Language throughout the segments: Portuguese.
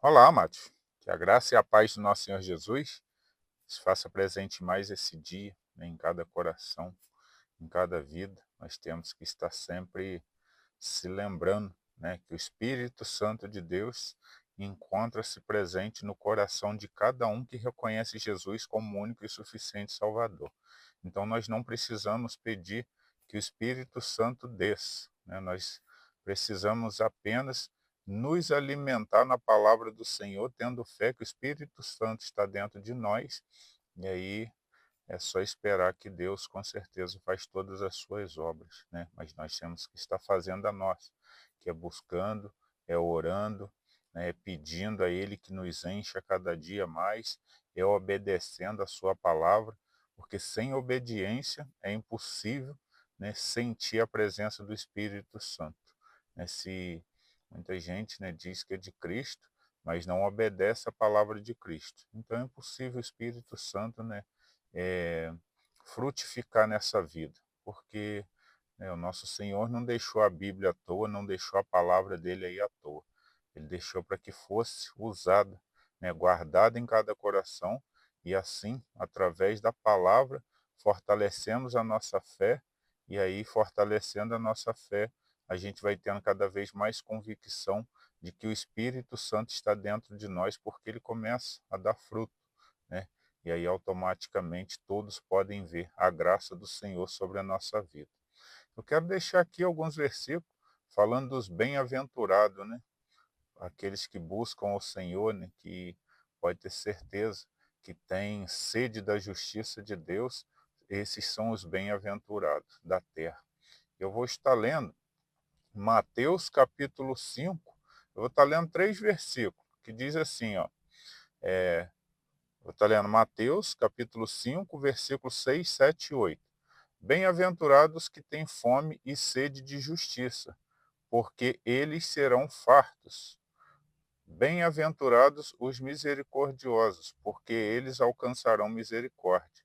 Olá, amados. Que a graça e a paz do nosso Senhor Jesus se faça presente mais esse dia, né, em cada coração, em cada vida. Nós temos que estar sempre se lembrando, né, que o Espírito Santo de Deus encontra-se presente no coração de cada um que reconhece Jesus como único e suficiente Salvador. Então, nós não precisamos pedir que o Espírito Santo desça, né? Nós precisamos apenas nos alimentar na palavra do Senhor, tendo fé que o Espírito Santo está dentro de nós, e aí é só esperar que Deus, com certeza, faz todas as suas obras, né? Mas nós temos que estar fazendo a nossa, que é buscando, é orando, né? É pedindo a Ele que nos encha cada dia mais, é obedecendo a Sua palavra, porque sem obediência é impossível, né, sentir a presença do Espírito Santo, né? Se muita gente, né, diz que é de Cristo, mas não obedece a palavra de Cristo, então é impossível o Espírito Santo, né, eh, frutificar nessa vida, porque, né, o nosso Senhor não deixou a Bíblia à toa, não deixou a palavra dele aí à toa. Ele deixou para que fosse usada, né, guardada em cada coração, e assim, através da palavra, fortalecemos a nossa fé, e aí, fortalecendo a nossa fé, a gente vai tendo cada vez mais convicção de que o Espírito Santo está dentro de nós, porque ele começa a dar fruto, né? E aí automaticamente todos podem ver a graça do Senhor sobre a nossa vida. Eu quero deixar aqui alguns versículos falando dos bem-aventurados, né? Aqueles que buscam o Senhor, né? Que pode ter certeza que têm sede da justiça de Deus, esses são os bem-aventurados da terra. Eu vou estar lendo Mateus capítulo 5. Eu vou estar lendo 3 versículos, que diz assim, ó, é, vou estar lendo Mateus, capítulo 5, versículos 6, 7 e 8. Bem-aventurados que têm fome e sede de justiça, porque eles serão fartos. Bem-aventurados os misericordiosos, porque eles alcançarão misericórdia.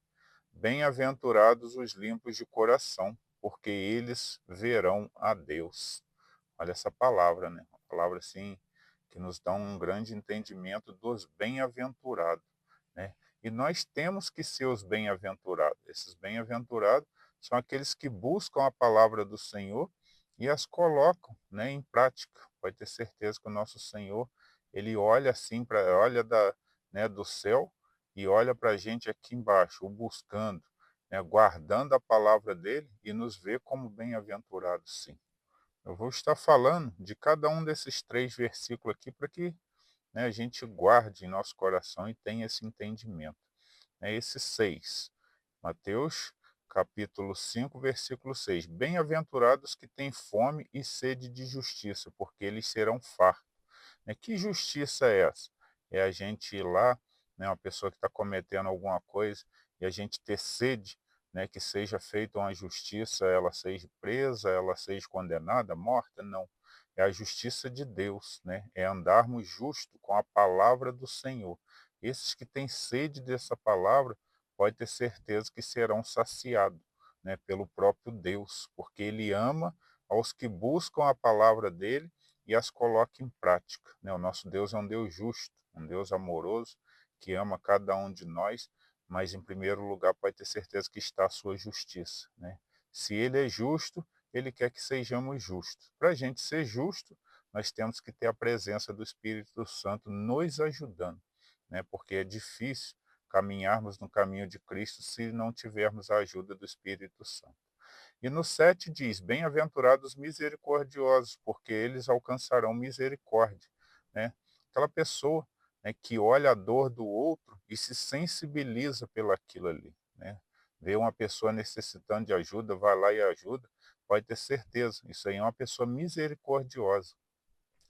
Bem-aventurados os limpos de coração, porque eles verão a Deus. Olha essa palavra, né? Uma palavra assim que nos dá um grande entendimento dos bem-aventurados, né? E nós temos que ser os bem-aventurados. Esses bem-aventurados são aqueles que buscam a palavra do Senhor e as colocam, né, em prática. Pode ter certeza que o nosso Senhor, ele olha assim para, olha né, do céu e olha para a gente aqui embaixo, o buscando, né, guardando a palavra dele e nos vê como bem-aventurados, sim. Eu vou estar falando de cada um desses 3 versículos aqui para que, né, a gente guarde em nosso coração e tenha esse entendimento. É esse 6. Mateus, capítulo 5, versículo 6. Bem-aventurados que têm fome e sede de justiça, porque eles serão fartos. Né? Que justiça é essa? É a gente ir lá, né, uma pessoa que está cometendo alguma coisa, e a gente ter sede, né, que seja feita uma justiça, ela seja presa, ela seja condenada, morta? Não. É a justiça de Deus, né? É andarmos justo com a palavra do Senhor. Esses que têm sede dessa palavra, pode ter certeza que serão saciados, né, pelo próprio Deus, porque Ele ama aos que buscam a palavra dele e as coloca em prática, né? O nosso Deus é um Deus justo, um Deus amoroso, que ama cada um de nós, mas em primeiro lugar pode ter certeza que está a sua justiça, né? Se ele é justo, ele quer que sejamos justos. Para a gente ser justo, nós temos que ter a presença do Espírito Santo nos ajudando, né? Porque é difícil caminharmos no caminho de Cristo se não tivermos a ajuda do Espírito Santo. E no 7 diz: Bem-aventurados misericordiosos, porque eles alcançarão misericórdia, né? Aquela pessoa, né, que olha a dor do outro e se sensibiliza pelaquilo ali, né? Vê uma pessoa necessitando de ajuda, vai lá e ajuda, pode ter certeza, isso aí é uma pessoa misericordiosa.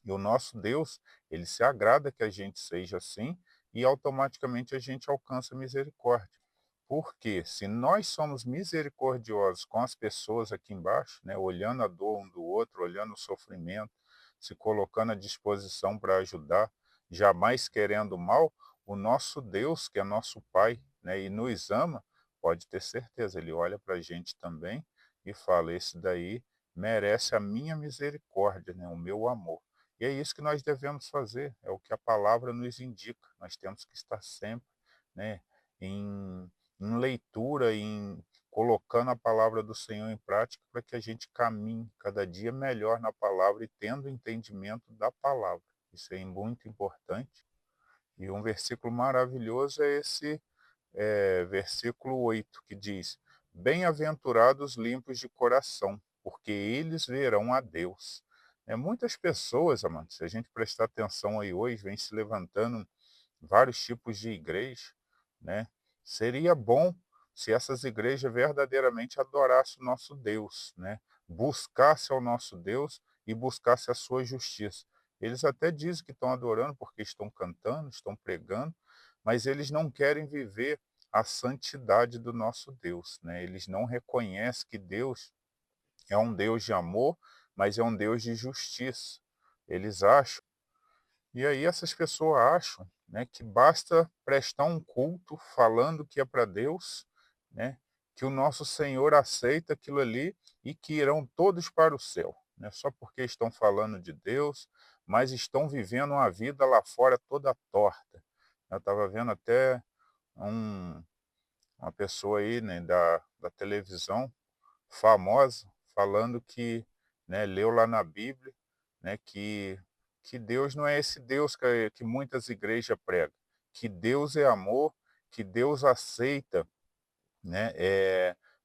E o nosso Deus, ele se agrada que a gente seja assim e automaticamente a gente alcança misericórdia. Porque se nós somos misericordiosos com as pessoas aqui embaixo, né, olhando a dor um do outro, olhando o sofrimento, se colocando à disposição para ajudar, jamais querendo o mal, o nosso Deus, que é nosso Pai, né, e nos ama, pode ter certeza, ele olha para a gente também e fala: esse daí merece a minha misericórdia, né, o meu amor. E é isso que nós devemos fazer, é o que a palavra nos indica. Nós temos que estar sempre, né, em, em leitura, em colocando a palavra do Senhor em prática para que a gente caminhe cada dia melhor na palavra e tendo entendimento da palavra. Isso é muito importante. E um versículo maravilhoso é esse versículo 8 que diz: Bem-aventurados limpos de coração, porque eles verão a Deus. Muitas pessoas, amados, se a gente prestar atenção aí hoje, vem se levantando vários tipos de igreja, né? Seria bom se essas igrejas verdadeiramente adorassem o nosso Deus, né? Buscasse ao nosso Deus e buscasse a sua justiça. Eles até dizem que estão adorando porque estão cantando, estão pregando, mas eles não querem viver a santidade do nosso Deus, né? Eles não reconhecem que Deus é um Deus de amor, mas é um Deus de justiça. Eles acham e aí essas pessoas acham, né, que basta prestar um culto falando que é para Deus, né, que o nosso Senhor aceita aquilo ali e que irão todos para o céu, né, só porque estão falando de Deus, mas estão vivendo uma vida lá fora toda torta. Eu estava vendo até um, uma pessoa aí, né, da televisão, famosa, falando que, né, leu lá na Bíblia, né, que Deus não é esse Deus que muitas igrejas pregam, que Deus é amor, que Deus aceita, né,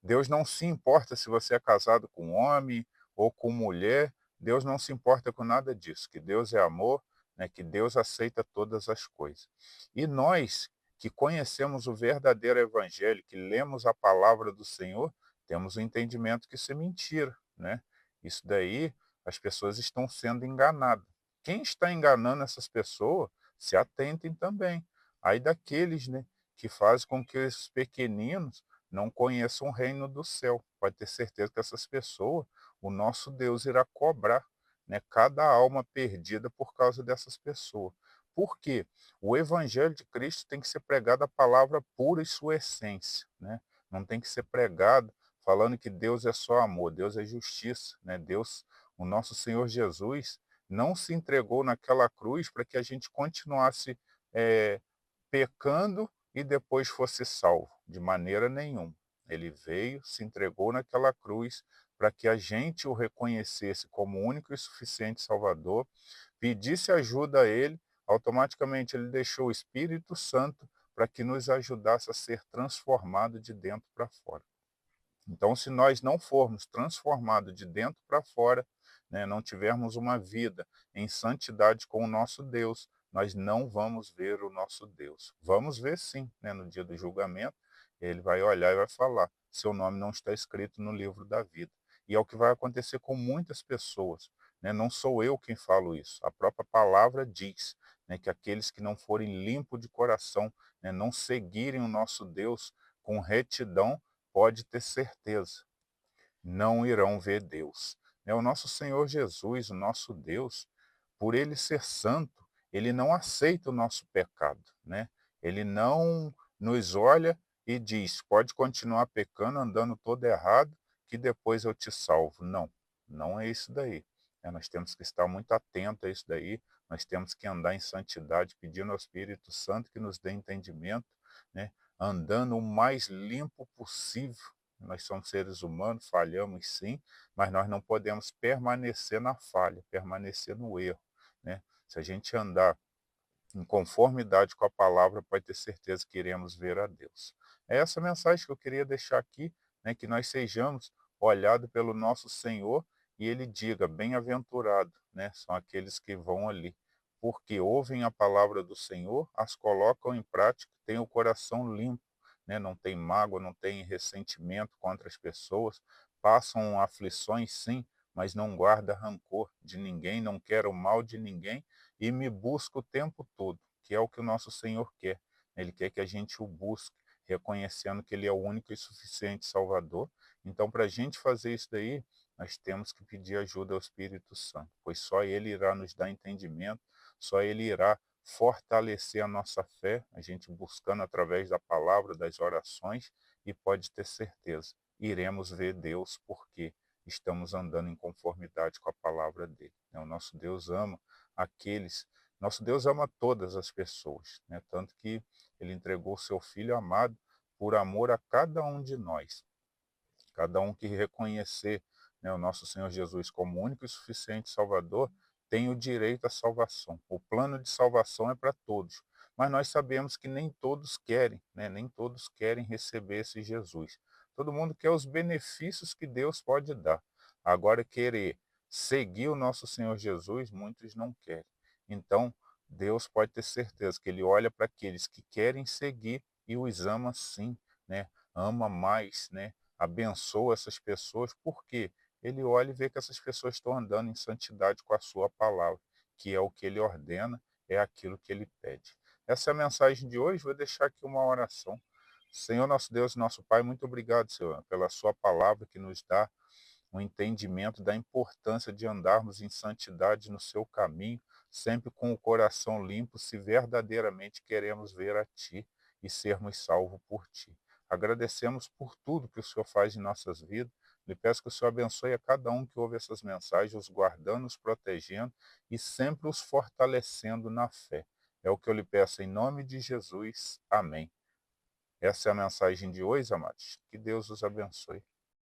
Deus não se importa se você é casado com homem ou com mulher, Deus não se importa com nada disso, que Deus é amor, né, que Deus aceita todas as coisas. E nós que conhecemos o verdadeiro evangelho, que lemos a palavra do Senhor, temos o entendimento que isso é mentira, né? Isso daí as pessoas estão sendo enganadas. Quem está enganando essas pessoas, se atentem também. Aí daqueles, né, que fazem com que os pequeninos não conheçam o reino do céu. Pode ter certeza que essas pessoas, o nosso Deus irá cobrar, né, cada alma perdida por causa dessas pessoas. Por quê? O evangelho de Cristo tem que ser pregado a palavra pura e sua essência, né? Não tem que ser pregado falando que Deus é só amor, Deus é justiça, né? Deus, o nosso Senhor Jesus, não se entregou naquela cruz para que a gente continuasse eh, pecando e depois fosse salvo, de maneira nenhuma. Ele veio, se entregou naquela cruz para que a gente o reconhecesse como único e suficiente Salvador, pedisse ajuda a Ele, automaticamente Ele deixou o Espírito Santo para que nos ajudasse a ser transformado de dentro para fora. Então, se nós não formos transformados de dentro para fora, né, não tivermos uma vida em santidade com o nosso Deus, nós não vamos ver o nosso Deus. Vamos ver sim, né, no dia do julgamento, ele vai olhar e vai falar: seu nome não está escrito no livro da vida. E é o que vai acontecer com muitas pessoas. Né? Não sou eu quem falo isso, a própria palavra diz, né, que aqueles que não forem limpos de coração, né, não seguirem o nosso Deus com retidão, pode ter certeza, não irão ver Deus. O nosso Senhor Jesus, o nosso Deus, por ele ser santo, ele não aceita o nosso pecado, né? Ele não nos olha e diz: pode continuar pecando, andando todo errado, que depois eu te salvo. Não, não é isso daí. Nós temos que estar muito atentos a isso daí, nós temos que andar em santidade, pedindo ao Espírito Santo que nos dê entendimento, né? Andando o mais limpo possível. Nós somos seres humanos, falhamos sim, mas nós não podemos permanecer na falha, permanecer no erro, né? Se a gente andar em conformidade com a palavra, pode ter certeza que iremos ver a Deus. É essa mensagem que eu queria deixar aqui, né, que nós sejamos olhados pelo nosso Senhor e ele diga: bem-aventurado, né, são aqueles que vão ali, porque ouvem a palavra do Senhor, as colocam em prática, têm o coração limpo, né, não tem mágoa, não tem ressentimento contra as pessoas, passam aflições sim, mas não guarda rancor de ninguém, não quer o mal de ninguém e me busca o tempo todo, que é o que o nosso Senhor quer. Ele quer que a gente o busque, reconhecendo que Ele é o único e suficiente Salvador. Então, para a gente fazer isso daí, nós temos que pedir ajuda ao Espírito Santo, pois só Ele irá nos dar entendimento, só Ele irá fortalecer a nossa fé, a gente buscando através da palavra, das orações, e pode ter certeza, iremos ver Deus, porque estamos andando em conformidade com a palavra dele. O nosso Deus ama aqueles. Nosso Deus ama todas as pessoas, né? Tanto que ele entregou o seu Filho amado por amor a cada um de nós. Cada um que reconhecer, né, o nosso Senhor Jesus como único e suficiente Salvador, tem o direito à salvação. O plano de salvação é para todos, mas nós sabemos que nem todos querem, né, nem todos querem receber esse Jesus. Todo mundo quer os benefícios que Deus pode dar. Agora, querer seguir o nosso Senhor Jesus, muitos não querem. Então, Deus pode ter certeza que Ele olha para aqueles que querem seguir e os ama sim, né? Ama mais, né? Abençoa essas pessoas, porque ele olha e vê que essas pessoas estão andando em santidade com a sua palavra, que é o que ele ordena, é aquilo que ele pede. Essa é a mensagem de hoje, vou deixar aqui uma oração. Senhor nosso Deus e nosso Pai, muito obrigado, Senhor, pela sua palavra que nos dá um entendimento da importância de andarmos em santidade no seu caminho, sempre com o coração limpo, se verdadeiramente queremos ver a Ti e sermos salvos por Ti. Agradecemos por tudo que o Senhor faz em nossas vidas. Lhe peço que o Senhor abençoe a cada um que ouve essas mensagens, os guardando, os protegendo e sempre os fortalecendo na fé. É o que eu lhe peço em nome de Jesus. Amém. Essa é a mensagem de hoje, amados. Que Deus os abençoe.